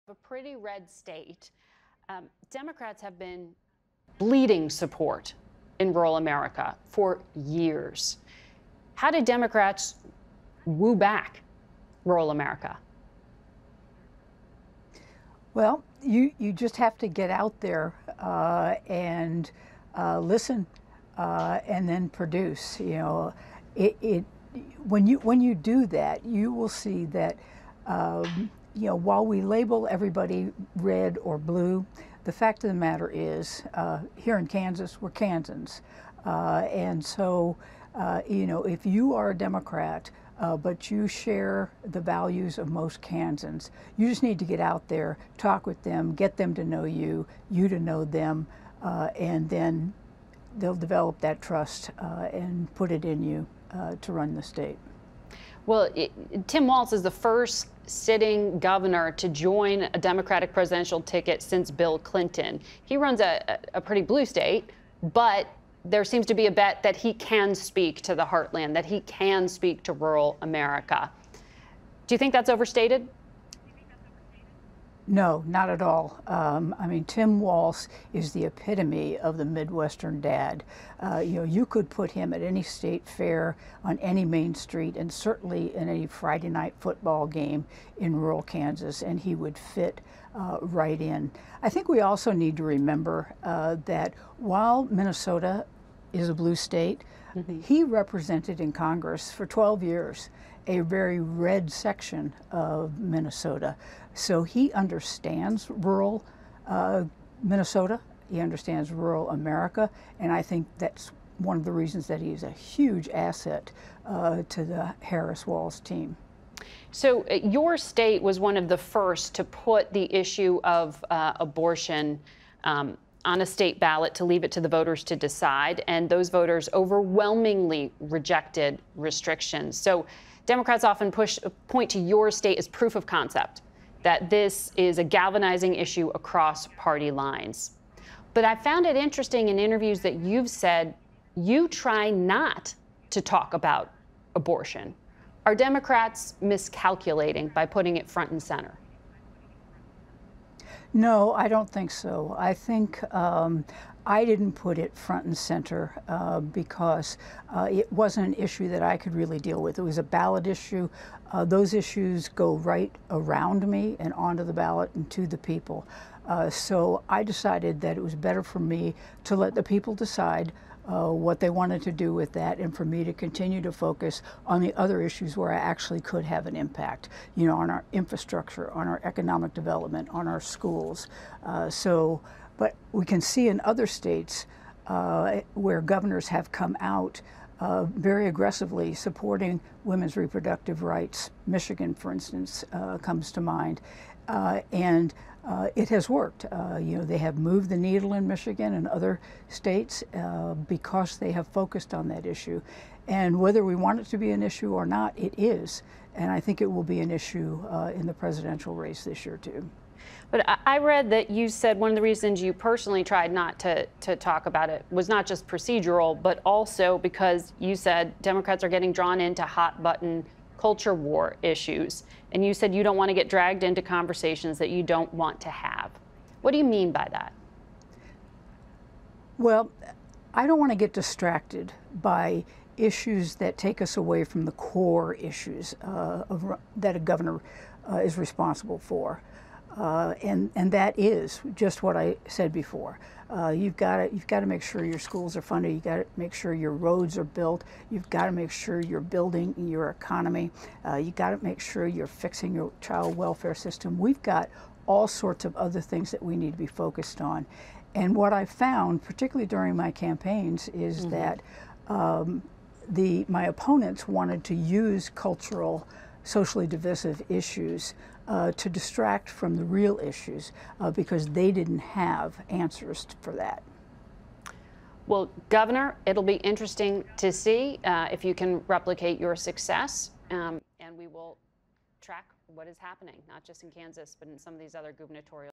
A pretty red state. Democrats have been bleeding support in rural America for years. How did Democrats woo back rural America? Well, you just have to get out there and listen and then produce. You know, when you do that, you will see that you know, while we label everybody red or blue, the fact of the matter is, here in Kansas, we're Kansans, and so you know, if you are a Democrat, but you share the values of most Kansans, you just need to get out there, talk with them, get them to know you, you to know them, and then they'll develop that trust and put it in you to run the state. Well, Tim Walz is the first sitting governor to join a Democratic presidential ticket since Bill Clinton. He runs a pretty blue state, but there seems to be a bet that he can speak to the heartland, that he can speak to rural America. Do you think that's overstated? No, not at all. I mean, Tim Walz is the epitome of the Midwestern dad. You know, you could put him at any state fair, on any main street, and certainly in any Friday night football game in rural Kansas, and he would fit right in. I think we also need to remember that while Minnesota is a blue state, he represented in Congress for 12 years a very red section of Minnesota. So he understands rural Minnesota, he understands rural America, and I think that's one of the reasons that he's a huge asset to the Harris-Walz team. So your state was one of the first to put the issue of abortion on a state ballot, to leave it to the voters to decide, and those voters overwhelmingly rejected restrictions. So Democrats often point to your state as proof of concept that this is a galvanizing issue across party lines. But I found it interesting in interviews that you've said you try not to talk about abortion. Are Democrats miscalculating by putting it front and center? No, I don't think so. I think I didn't put it front and center because it wasn't an issue that I could really deal with. It was a ballot issue. Those issues go right around me and onto the ballot and to the people. So I decided that it was better for me to let the people decide what they wanted to do with that, and for me to continue to focus on the other issues where I actually could have an impact, you know, on our infrastructure, on our economic development, on our schools. But we can see in other states where governors have come out very aggressively supporting women's reproductive rights. Michigan, for instance, comes to mind. And it has worked. You know, they have moved the needle in Michigan and other states because they have focused on that issue. And whether we want it to be an issue or not, it is. And I think it will be an issue in the presidential race this year, too. But I read that you said one of the reasons you personally tried not to talk about it was not just procedural, but also because you said Democrats are getting drawn into hot-button culture war issues. And you said you don't want to get dragged into conversations that you don't want to have. What do you mean by that? Well, I don't want to get distracted by issues that take us away from the core issues that a governor is responsible for. And that is just what I said before. You've got to make sure your schools are funded. You've got to make sure your roads are built. You've got to make sure you're building your economy. You've got to make sure you're fixing your child welfare system. We've got all sorts of other things that we need to be focused on. And what I found, particularly during my campaigns, is that my opponents wanted to use cultural, socially divisive issues to distract from the real issues because they didn't have answers for that. Well, Governor, it'll be interesting to see if you can replicate your success, and we will track what is happening, not just in Kansas, but in some of these other gubernatorial